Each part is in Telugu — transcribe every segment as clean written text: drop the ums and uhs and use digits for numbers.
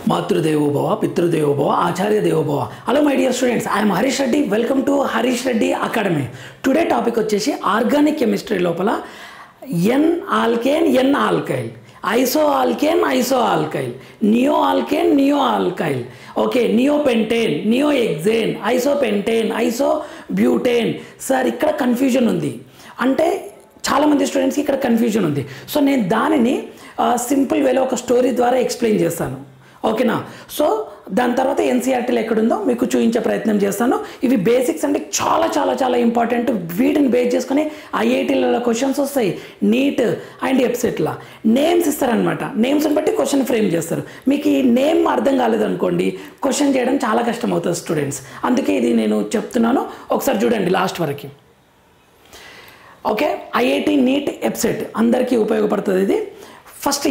మాతృదేవో భవ పితృదేవో భవ ఆచార్య దేవో భవ. Hello my dear students, I am Harish Reddy. Welcome to Harish Reddy academy. Today topic వచ్చేసి ఆర్గానిక్ కెమిస్ట్రీ లోపల n alkane n alkyl, iso alkane iso alkyl, neo alkane neo alkyl, okay, neo pentane neo hexane, iso pentane iso butane. Sir ఇక్కడ కన్ఫ్యూజన్ ఉంది అంటే చాలామంది స్టూడెంట్స్కి ఇక్కడ కన్ఫ్యూజన్ ఉంది. సో నేను దానిని సింపుల్ వేలో ఒక స్టోరీ ద్వారా ఎక్స్ప్లెయిన్ చేస్తాను, ఓకేనా. సో దాని తర్వాత ఎన్సీఆర్టీలో ఎక్కడుందో మీకు చూపించే ప్రయత్నం చేస్తాను. ఇవి బేసిక్స్ అంటే చాలా చాలా చాలా ఇంపార్టెంట్. వీటిని బేస్ చేసుకుని ఐఐటీలలో క్వశ్చన్స్ వస్తాయి, నీట్ అండ్ ఎప్సెట్లో నేమ్స్ ఇస్తారనమాట. నేమ్స్ని బట్టి క్వశ్చన్ ఫ్రేమ్ చేస్తారు. మీకు ఈ నేమ్ అర్థం కాలేదనుకోండి క్వశ్చన్ చేయడం చాలా కష్టం అవుతుంది స్టూడెంట్స్. అందుకే ఇది నేను చెప్తున్నాను, ఒకసారి చూడండి లాస్ట్ వరకు. ఓకే, ఐఐటీ నీట్ ఎప్సెట్ అందరికీ ఉపయోగపడుతుంది ఇది. ఫస్ట్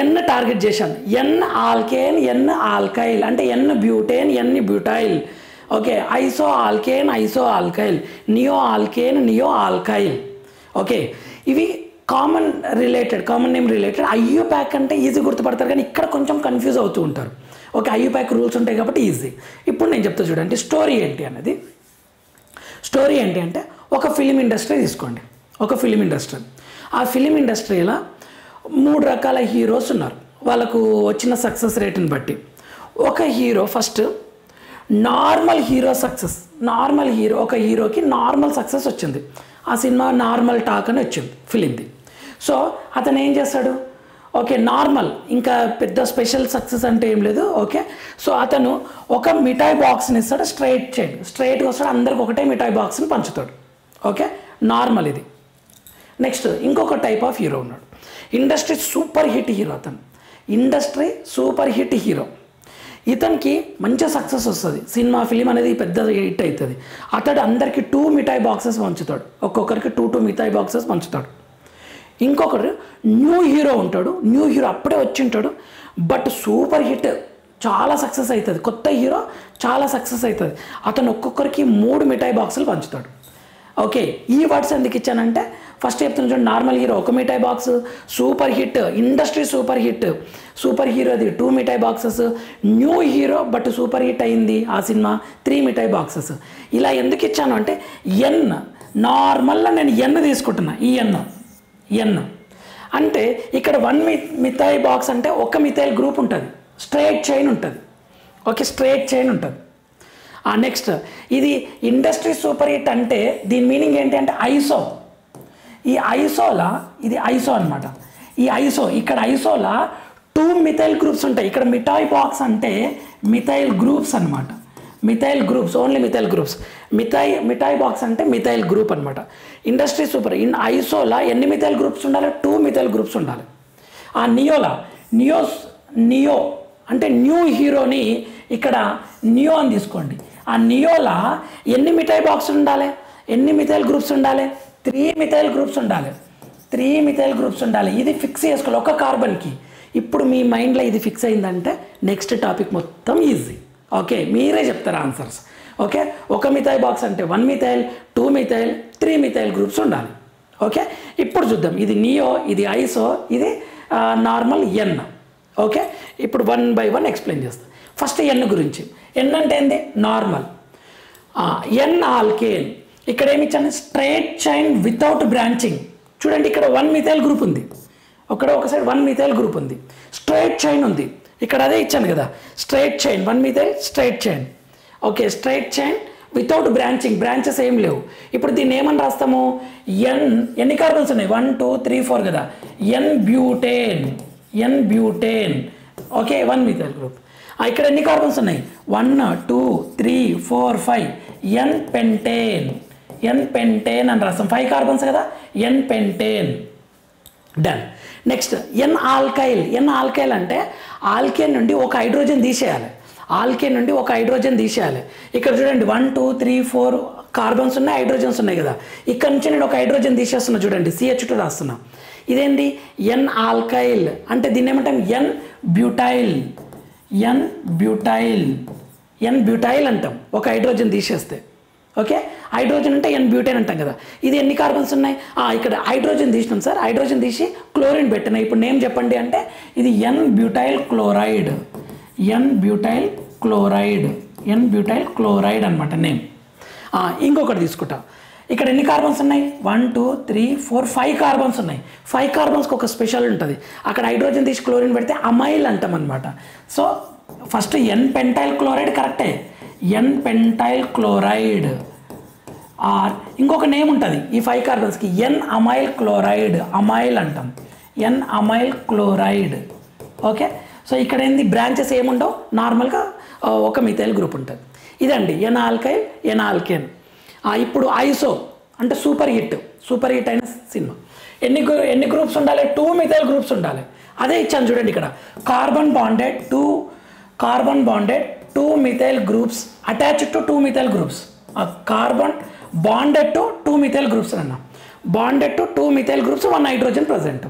ఎన్ టార్గెట్ చేశాను. ఎన్ ఆల్కేన్ ఎన్ ఆల్కైల్ అంటే n butane n butyl, okay. Iso alkane iso alkyl, neo alkane neo alkyl, okay. ఇవి కామన్ నేమ్ రిలేటెడ్. ఐయుప్యాక్ అంటే ఈజీ గుర్తుపడతారు, కానీ ఇక్కడ కొంచెం కన్ఫ్యూజ్ అవుతూ ఉంటారు. ఓకే, ఐయుప్యాక్ రూల్స్ ఉంటాయి కాబట్టి ఈజీ. ఇప్పుడు నేను చెప్తా చూడండి స్టోరీ ఏంటి అనేది. స్టోరీ ఏంటి అంటే ఒక ఫిలిం ఇండస్ట్రీ తీసుకోండి. ఒక ఫిలిం ఇండస్ట్రీ, ఆ ఫిలిం ఇండస్ట్రీలో 3 రకాల హీరోస్ ఉన్నారు. వాళ్ళకు వచ్చిన సక్సెస్ రేట్ని బట్టి ఒక hero first normal hero success, normal hero, ఒక హీరోకి నార్మల్ సక్సెస్ వచ్చింది. ఆ సినిమా నార్మల్ టాక్ అని వచ్చింది ఫిలింది. సో అతను ఏం చేస్తాడు, ఓకే నార్మల్, ఇంకా పెద్ద స్పెషల్ సక్సెస్ అంటే ఏం లేదు, ఓకే. సో అతను ఒక మిఠాయి బాక్స్ని ఇస్తాడు, స్ట్రైట్గా వస్తాడు, అందరికి ఒకటే మిఠాయి బాక్స్ని పంచుతాడు, ఓకే. నార్మల్ ఇది. నెక్స్ట్ ఇంకొక టైప్ ఆఫ్ హీరో ఉన్నాడు, ఇండస్ట్రీ సూపర్ హిట్ హీరో. అతను ఇండస్ట్రీ సూపర్ హిట్ హీరో, ఇతనికి మంచి సక్సెస్ వస్తుంది, సినిమా ఫిలిం అనేది పెద్ద హిట్ అవుతుంది. అతడు అందరికి 2 మిఠాయి బాక్సెస్ పంచుతాడు, ఒక్కొక్కరికి 2 మిఠాయి బాక్సెస్ పంచుతాడు. ఇంకొకరు న్యూ హీరో ఉంటాడు, న్యూ హీరో అప్పుడే వచ్చి ఉంటాడు, బట్ సూపర్ హిట్, చాలా సక్సెస్ అవుతుంది, కొత్త హీరో చాలా సక్సెస్ అవుతుంది. అతను ఒక్కొక్కరికి 3 మిఠాయి బాక్సులు పంచుతాడు, ఓకే. ఈ వర్డ్స్ ఎందుకు ఇచ్చానంటే ఫస్ట్ చెప్తున్నా చూడండి, నార్మల్ హీరో 1 మిఠాయి box, super hit industry super hit, super హీరోది 2 మిఠాయి boxes, new hero but super hit అయింది ఆ సినిమా 3 మిఠాయి బాక్సెస్. ఇలా ఎందుకు ఇచ్చాను అంటే ఎన్ నార్మల్గా నేను ఎన్ తీసుకుంటున్నా. ఈ ఎన్ అంటే ఇక్కడ 1 మిథైల్ బాక్స్ అంటే ఒక మిథైల్ గ్రూప్ ఉంటుంది, స్ట్రైట్ చైన్ ఉంటుంది, ఓకే, స్ట్రైట్ చైన్ ఉంటుంది. నెక్స్ట్ ఇది ఇండస్ట్రీ సూపర్ హిట్ అంటే దీని మీనింగ్ ఏంటి అంటే ఐసో. ఈ ఐసోలా ఇది ఐసో అనమాట. ఈ ఐసో ఇక్కడ ఐసోలా 2 మిథైల్ గ్రూప్స్ ఉంటాయి. ఇక్కడ మిఠాయి బాక్స్ అంటే మిథైల్ గ్రూప్స్ అనమాట, methyl groups, only methyl groups. మిఠాయి బాక్స్ అంటే మిథైల్ గ్రూప్ అనమాట. ఇండస్ట్రీ సూపర్ ఐసోలా ఎన్ని మిథైల్ గ్రూప్స్ ఉండాలి, 2 మిథైల్ గ్రూప్స్ ఉండాలి. ఆ నియో అంటే న్యూ హీరోని ఇక్కడ నియో అని తీసుకోండి. ఆ నియోలా ఎన్ని మిథైల్ బాక్స్ ఉండాలి, ఎన్ని మిథైల్ గ్రూప్స్ ఉండాలి, 3 మిథైల్ గ్రూప్స్ ఉండాలి, 3 మిథైల్ గ్రూప్స్ ఉండాలి. ఇది ఫిక్స్ చేసుకోవాలి ఒక కార్బన్కి. ఇప్పుడు మీ మైండ్లో ఇది ఫిక్స్ అయిందంటే నెక్స్ట్ టాపిక్ మొత్తం ఈజీ, ఓకే. మీరే చెప్తారు ఆన్సర్స్, ఓకే. ఒక మిథైల్ బాక్స్ అంటే 1 మిథైల్, 2 మిథైల్, 3 మిథైల్ గ్రూప్స్ ఉండాలి, ఓకే. ఇప్పుడు చూద్దాం, ఇది నియో, ఇది ఐసో, ఇది నార్మల్ ఎన్, ఓకే. ఇప్పుడు 1 by 1 ఎక్స్ప్లెయిన్ చేస్తాను. ఫస్ట్ ఎన్ గురించి. ఎన్ అంటే ఏంది, నార్మల్. ఎన్ ఆల్కేన్ ఇక్కడ ఏమి ఇచ్చాను, స్ట్రైట్ చైన్ వితౌట్ బ్రాంచింగ్. చూడండి ఇక్కడ 1 మిథైల్ గ్రూప్ ఉంది, ఒక సైడ్ 1 మిథైల్ గ్రూప్ ఉంది, స్ట్రైట్ చైన్ ఉంది. ఇక్కడ అదే ఇచ్చాను కదా, straight chain 1 methyl straight chain, okay. Straight chain without branches ఏం లేవు. ఇప్పుడు దీన్ని ఏమని రాస్తాము, ఎన్ని కార్బన్స్ ఉన్నాయి, 1 2 3 4 కదా, ఎన్ బ్యూటేన్, ఓకే, 1 మిథైల్ గ్రూప్. ఇక్కడ ఎన్ని కార్బన్స్ ఉన్నాయి, 1 2 3 4 5, ఎన్ పెంటేన్ అని రాస్తాం, 5 కార్బన్స్ కదా, ఎన్ పెంటేన్, డన్. నెక్స్ట్ ఎన్ ఆల్కైల్ అంటే ఆల్కేన్ నుండి ఒక హైడ్రోజన్ తీసేయాలి, ఇక్కడ చూడండి 1 2 3 4 కార్బన్స్ ఉన్నాయి, హైడ్రోజన్స్ ఉన్నాయి కదా. ఇక్కడ నుంచి నేను ఒక హైడ్రోజన్ తీసేస్తున్నా, చూడండి CH2 రాస్తున్నా. ఇదేంటి ఎన్ ఆల్కైల్ అంటే దీన్ని ఏమంటాం, ఎన్ బ్యూటైల్ అంటాం, ఒక హైడ్రోజన్ తీసేస్తే, ఓకే. హైడ్రోజన్ అంటే ఎన్ బ్యూటైన్ అంటాం కదా. ఇది ఎన్ని కార్బన్స్ ఉన్నాయి, ఇక్కడ హైడ్రోజన్ తీసినాం సార్, హైడ్రోజన్ తీసి క్లోరిన్ పెట్టినా. ఇప్పుడు నేమ్ చెప్పండి అంటే ఇది ఎన్ బ్యూటైల్ క్లోరైడ్, ఎన్ బ్యూటైల్ క్లోరైడ్, ఎన్ బ్యూటైల్ క్లోరైడ్ అనమాట నేమ్. ఇంకొకటి తీసుకుంటా. ఇక్కడ ఎన్ని కార్బన్స్ ఉన్నాయి? 1 2 3 4 5 కార్బన్స్ ఉన్నాయి. 5 కార్బన్స్కి ఒక స్పెషల్ ఉంటుంది. అక్కడ హైడ్రోజన్ తీసి క్లోరిన్ పెడితే అమైల్ అంటాం అనమాట. సో ఫస్ట్ ఎన్ పెంటైల్ క్లోరైడ్ కరెక్టే, ఎన్ పెంటైల్ క్లోరైడ్. ఆర్ ఇంకొక నేమ్ ఉంటుంది ఈ 5 కార్బన్స్కి, ఎన్ అమైల్ క్లోరైడ్, అమైల్ అంటాం, ఎన్ అమైల్ క్లోరైడ్. ఓకే, సో ఇక్కడ ఏంది బ్రాంచెస్ ఏముండవు, నార్మల్గా ఒక మిథైల్ గ్రూప్ ఉంటుంది. ఇదండి ఎన్ ఆల్కైల్, ఎన్ ఆల్కేన్. ఇప్పుడు ఐసో అంటే సూపర్ హిట్ అయిన సినిమా. ఎన్ని గ్రూప్స్ ఉండాలి? 2 మిథైల్ గ్రూప్స్ ఉండాలి. అదే ఇచ్చాను చూడండి ఇక్కడ, carbon bonded 2 methyl groups attached to 2 methyl groups. Carbon bonded to 2 methyl groups అన్న, bonded to 2 methyl groups, 1 hydrogen present.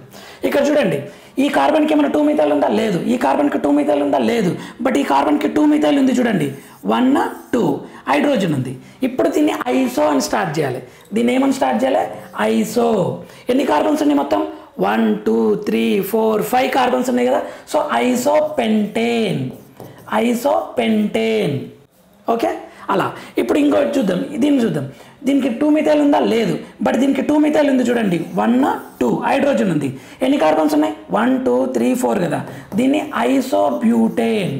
ఇక్కడ చూడండి, ఈ కార్బన్కి ఏమైనా 2 మిథైల్ ఉందా? లేదు. ఈ కార్బన్కి 2 మిథైల్ ఉందా? లేదు. బట్ ఈ కార్బన్కి 2 మిథైల్ ఉంది చూడండి, 1 2 హైడ్రోజన్ ఉంది. ఇప్పుడు దీన్ని ఐసో అని స్టార్ట్ చేయాలి. దీన్ని ఏమని స్టార్ట్ చేయాలి? ఐసో. ఎన్ని కార్బన్స్ ఉన్నాయి మొత్తం? 1 2 3 4 5 కార్బన్స్ ఉన్నాయి కదా. So ఐసో pentane. ఓకే, అలా. ఇప్పుడు ఇంకోటి చూద్దాం, దీన్ని చూద్దాం. దీనికి 2 మిథైల్ ఉందా? లేదు. బట్ దీనికి 2 మిథైల్ ఉంది చూడండి, 1 2 హైడ్రోజన్ ఉంది. ఎన్ని కార్బన్స్ ఉన్నాయి? 1 2 3 4 కదా. దీన్ని ఐసోబ్యూటేన్.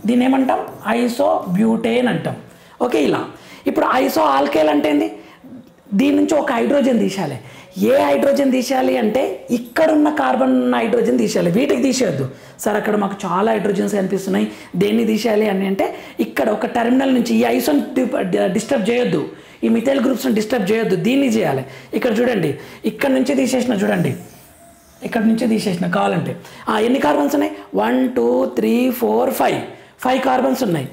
దీన్ని ఏమంటాం? ఐసోబ్యూటేన్ అంటాం. ఓకే, ఇలా. ఇప్పుడు ఐసో ఆల్కైల్ అంటే ఏంది? దీని నుంచి ఒక హైడ్రోజన్ తీసేయాలి. ఏ హైడ్రోజన్ తీసేయాలి అంటే ఇక్కడున్న కార్బన్ ఉన్న హైడ్రోజన్ తీసేయాలి, వీటికి తీసేయద్దు. సార్ అక్కడ మాకు చాలా హైడ్రోజన్స్ కనిపిస్తున్నాయి, దేన్ని తీసేయాలి అని అంటే ఇక్కడ ఒక టెర్మినల్ నుంచి ఈ ఐసోని డిస్టర్బ్ చేయొద్దు, ఈ మిథైల్ గ్రూప్స్ని డిస్టర్బ్ చేయొద్దు, దీన్ని చేయాలి. ఇక్కడ చూడండి, ఇక్కడ నుంచి తీసేసిన చూడండి, ఇక్కడ నుంచి తీసేసిన కావాలంటే. ఎన్ని కార్బన్స్ ఉన్నాయి? 1 2 3 4 5 కార్బన్స్ ఉన్నాయి.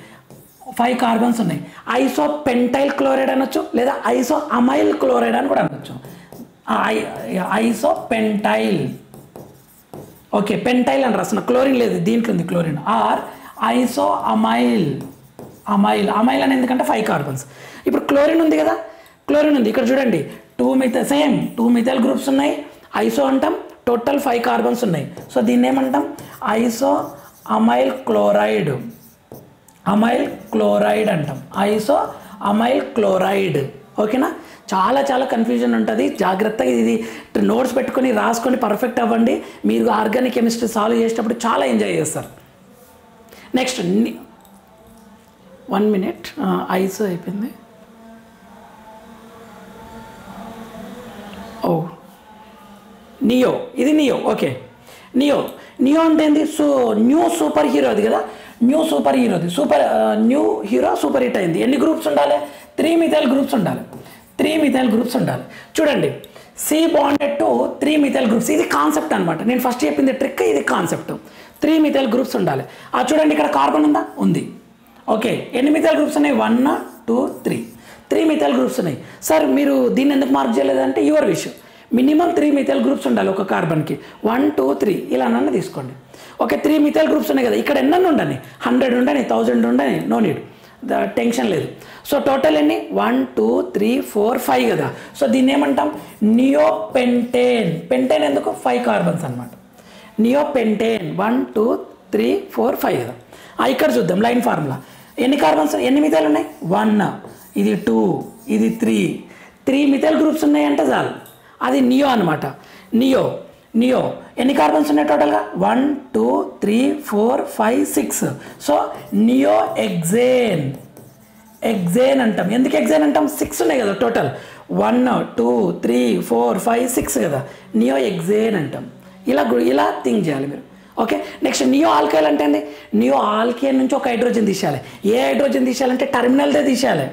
5 కార్బన్స్ ఉన్నాయి. ఐసో పెంటైల్ క్లోరైడ్ అనొచ్చు, లేదా ఐసో అమైల్ క్లోరైడ్ అని కూడా అనొచ్చు. ఐసో పెంటైల్. ఓకే, పెంటైల్ అని రాస్తున్నా, క్లోరిన్ లేదు, దీంట్లో ఉంది క్లోరిన్. ఆర్ ఐసో అమైల్ అని ఎందుకంటే 5 కార్బన్స్. ఇప్పుడు క్లోరిన్ ఉంది కదా, క్లోరిన్ ఉంది. ఇక్కడ చూడండి, 2 మిథైల్ గ్రూప్స్ ఉన్నాయి, ఐసో అంటాం, టోటల్ 5 కార్బన్స్ ఉన్నాయి. సో దీన్ని ఏమంటాం? ఐసో అమైల్ క్లోరైడ్ అంటాం, ఐసో అమైల్ క్లోరైడ్. ఓకేనా? చాలా కన్ఫ్యూజన్ ఉంటుంది, జాగ్రత్తగా ఇది నోట్స్ పెట్టుకొని రాసుకొని పర్ఫెక్ట్ అవ్వండి. మీరు ఆర్గానిక్ కెమిస్ట్రీ సాల్వ్ చేసేటప్పుడు చాలా ఎంజాయ్ చేస్తారు. నెక్స్ట్ 1 మినిట్, ఐసో అయిపోయింది. నియో, ఇది నియో. ఓకే, నియో అంటే ఏంది? న్యూ సూపర్ హీరో అది కదా, న్యూ హీరో సూపర్ హిట్ అయింది. ఎన్ని గ్రూప్స్ ఉండాలి? 3 మిథైల్ గ్రూప్స్ ఉండాలి. చూడండి, C bonded to 3 methyl groups. ఇది కాన్సెప్ట్ అనమాట, నేను ఫస్ట్ చెప్పింది ట్రిక్, ఇది కాన్సెప్ట్. 3 మిథైల్ గ్రూప్స్ ఉండాలి. చూడండి, ఇక్కడ కార్బన్ ఉందా? ఉంది. ఓకే, ఎన్ని మిథైల్ గ్రూప్స్ ఉన్నాయి? 1 2 3 మిథైల్ గ్రూప్స్ ఉన్నాయి. సార్ మీరు దీన్ని ఎందుకు మార్క్ చేయలేదంటే your wish. Minimum 3 methyl groups ఉండాలి ఒక కార్బన్కి. 1 2 3 ఇలా నన్ను తీసుకోండి. ఓకే, 3 మిథైల్ గ్రూప్స్ ఉన్నాయి కదా, ఇక్కడ ఎన్నన్నీ ఉండని, 100 ఉండని, 1000 ఉండని, నో నీడ్, టెన్షన్ లేదు. సో టోటల్ ఎన్ని? 1 2 3 4 5 కదా. సో దీన్ని ఏమంటాం? నియోపెంటేన్. పెంటేన్ ఎందుకు? 5 కార్బన్స్ అనమాట, నియోపెంటేన్. 1 2 3 4 5 కదా. ఇక్కడ చూద్దాం లైన్ ఫార్ములా. ఎన్ని కార్బన్స్, ఎన్ని మిథైల్ ఉన్నాయి? 1, ఇది 2, ఇది 3 మిథైల్ గ్రూప్స్ ఉన్నాయంటే చాలు, అది నియో అనమాట. నియో ఎన్ని కార్బన్స్ ఉన్నాయి టోటల్గా? 1 2 3 4 5 6. సో నియో ఎగ్జేన్ అంటాం. ఎందుకు ఎగ్జేన్ అంటాం? 6 ఉన్నాయి కదా టోటల్, 1 2 3 4 5 6 కదా, నియో ఎగ్జేన్ అంటాం. ఇలా థింక్ చేయాలి మీరు. ఓకే, నెక్స్ట్ నియో ఆల్కైల్ అంటే ఏంది? నియో ఆల్కైల్ నుంచి ఒక హైడ్రోజన్ తీసేయాలి. ఏ హైడ్రోజన్ తీసేయాలంటే టెర్మినల్దే తీసేయాలి.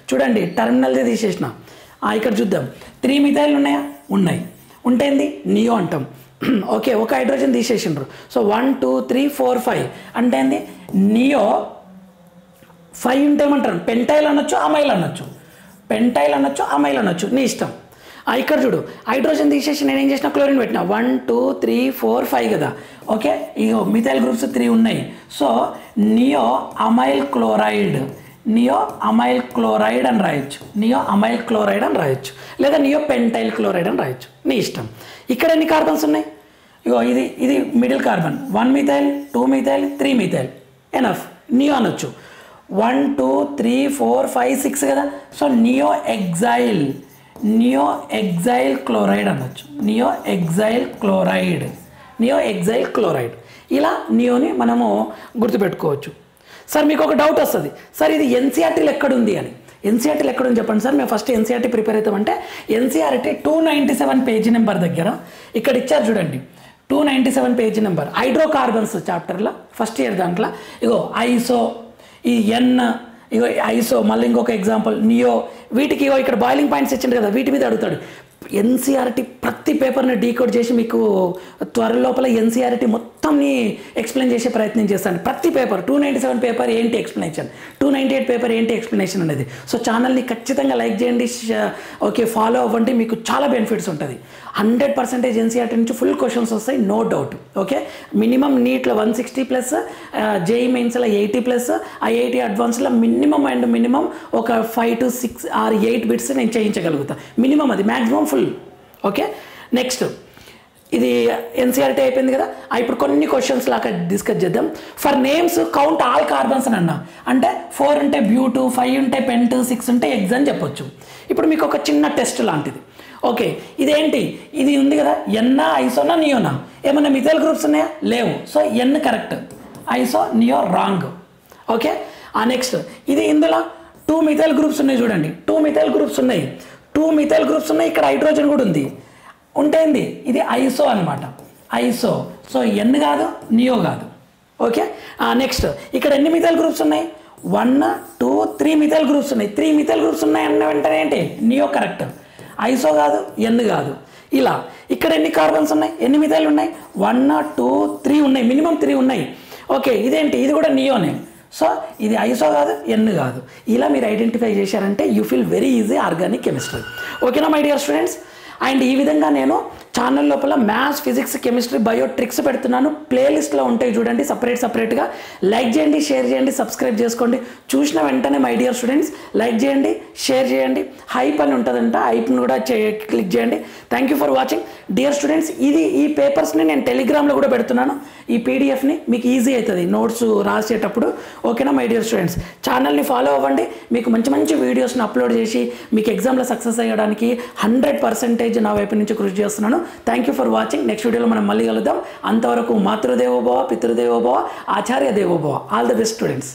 చూడండి, టెర్మినల్దే తీసేసిన. ఇక్కడ చూద్దాం, 3 మిథైల్ ఉన్నాయా? ఉన్నాయి. ఉంటేంది? నియో అంటాం. ఓకే, ఒక హైడ్రోజన్ తీసేసిండ్రు. సో 1 2 3 4 5 అంటే ఏంది? నియో. 5 ఉంటే ఏమంటారు? పెంటైల్ అనొచ్చు, అమైల్ అనొచ్చు, నీ ఇష్టం. ఇక్కడ చూడు, హైడ్రోజన్ తీసేసి నేను ఏం చేసిన? క్లోరిన్ పెట్టిన. 1 2 3 4 5 కదా. ఓకే, ఇగో మిథైల్ గ్రూప్స్ 3 ఉన్నాయి. సో నియో అమైల్ క్లోరైడ్ అని రాయొచ్చు, లేదా నియో పెంటైల్ క్లోరైడ్ అని రాయొచ్చు, నీ ఇష్టం. ఇక్కడ ఎన్ని కార్బన్స్ ఉన్నాయి? ఇగో ఇది middle carbon 1 methyl 2 methyl 3 methyl enough neo అనొచ్చు 1 2 3 4 5 6 కదా సో నియో ఎగ్జైల్ క్లోరైడ్ అనొచ్చు నియో ఎగ్జైల్ క్లోరైడ్ ఇలా నియోని మనము గుర్తుపెట్టుకోవచ్చు. సార్ మీకు ఒక డౌట్ వస్తుంది, సార్ ఇది ఎన్సీఆర్టీలో ఎక్కడుంది అని. ఎన్సీఆర్టీలో ఎక్కడుంది చెప్పండి సార్, మేము ఫస్ట్ ఎన్సీఆర్టీ ప్రిపేర్ అవుతామంటే ఎన్సీఆర్టీ 297 పేజీ నెంబర్ దగ్గర ఇక్కడ ఇచ్చారు చూడండి, 297 పేజీ నెంబర్ హైడ్రోకార్బన్స్ చాప్టర్లో ఫస్ట్ ఇయర్ దాంట్లో ఇగో ఐసో ఈ ఎన్ ఇగో ఐసో మళ్ళీ ఇంకొక ఎగ్జాంపుల్ నియో వీటికి ఇగో ఇక్కడ బాయిలింగ్ పాయింట్స్ ఇచ్చిండు కదా వీటి మీద అడుగుతాడు. ఎన్సీఆర్టీ ప్రతి పేపర్ని డీకోడ్ చేసి మీకు త్వరలోపల ఎన్సీఆర్టీ మొత్తంని ఎక్స్ప్లెయిన్ చేసే ప్రయత్నం చేస్తాను. ప్రతి పేపర్ 297 పేపర్ ఏంటి ఎక్స్ప్లెనేషన్, 298 పేపర్ ఏంటి ఎక్స్ప్లెనేషన్ అనేది. సో ఛానల్ని ఖచ్చితంగా లైక్ చేయండి, ఓకే ఫాలో అవ్వండి, మీకు చాలా బెనిఫిట్స్ ఉంటుంది. 100% ఎన్సీఆర్టీ నుంచి ఫుల్ క్వశ్చన్స్ వస్తాయి, నో డౌట్. ఓకే మినిమం నీట్లో 160+, జేఈ మెయిన్స్లో 80+, ఐఐటీ అడ్వాన్స్లో మినిమం ఒక 5 to 6 or 8 బిట్స్ నేను చేయించగలుగుతాను మినిమం, అది మ్యాక్సిమం ఫుల్. ఓకే నెక్స్ట్ ఇది ఎన్సీఆర్టీ అయిపోయింది కదా, ఇప్పుడు కొన్ని క్వశ్చన్స్ లాగా డిస్కస్ చేద్దాం. For names count all carbons అని అన్నా అంటే 4 ఉంటే బ్యూటు, 5 ఉంటే పెంట్, 6 ఉంటే ఎగ్స్ అని చెప్పొచ్చు. ఇప్పుడు మీకు ఒక చిన్న టెస్ట్ లాంటిది. ఓకే ఇదేంటి, ఇది ఉంది కదా ఎన్నా ఐసోనా నియోనా, ఏమన్నా మిథైల్ గ్రూప్స్ ఉన్నాయా లేవు, so n correct, iso neo wrong. Okay next ఇది ఇందులో 2 మిథైల్ గ్రూప్స్ ఉన్నాయి చూడండి, 2 మిథైల్ గ్రూప్స్ ఉన్నాయి, 2 మిథైల్ గ్రూప్స్ ఉన్నాయి, ఇక్కడ హైడ్రోజన్ కూడా ఉంది ఉంటేంది, ఇది ఐసో అనమాట, ఐసో. సో ఎన్ కాదు నియో కాదు. ఓకే నెక్స్ట్ ఇక్కడ ఎన్ని మిథైల్ గ్రూప్స్ ఉన్నాయి, 1 2 3 మిథైల్ గ్రూప్స్ ఉన్నాయి, 3 మిథైల్ గ్రూప్స్ ఉన్నాయి అన్న వెంటనే ఏంటి నియో కరెక్ట్, ఐసో కాదు ఎన్ కాదు. ఇలా ఇక్కడ ఎన్ని కార్బన్స్ ఉన్నాయి, ఎన్ని మిథైల్ ఉన్నాయి, 1 2 3 ఉన్నాయి, మినిమం 3 ఉన్నాయి. ఓకే ఇదేంటి, ఇది కూడా నియోనే, సో ఇది ఐసో కాదు ఎన్ కాదు. ఇలా మీరు ఐడెంటిఫై చేశారంటే you feel very easy organic chemistry. ఓకేనా మై డియర్ స్టూడెంట్స్. అండ్ ఈ విధంగా నేను ఛానల్ లోపల maths, physics, chemistry, bio tricks పెడుతున్నాను, ప్లేలిస్ట్లో ఉంటాయి చూడండి సపరేట్గా. లైక్ చేయండి, షేర్ చేయండి, సబ్స్క్రైబ్ చేసుకోండి. చూసిన వెంటనే మై డియర్ స్టూడెంట్స్ లైక్ చేయండి, షేర్ చేయండి, హైప్ అని ఉంటుందంట, హైప్ను కూడా క్లిక్ చేయండి. Thank you for watching dear students. ఈ పేపర్స్ని నేను టెలిగ్రామ్లో కూడా పెడుతున్నాను, ఈ పీడిఎఫ్ని మీకు ఈజీ అవుతుంది నోట్స్ రాసేటప్పుడు. ఓకేనా మై డియర్ స్టూడెంట్స్, ఛానల్ని ఫాలో అవ్వండి, మీకు మంచి వీడియోస్ని అప్లోడ్ చేసి మీకు ఎగ్జామ్లో సక్సెస్ అయ్యడానికి 100% నా వైపు నుంచి కృషి చేస్తున్నాను. Thank you for watching. Next వీడియోలో మనం మళ్ళీ కలుద్దాం. అంతవరకు మాతృదేవోభవ, పితృదేవోభవ, ఆచార్య దేవోభవ. All the best students.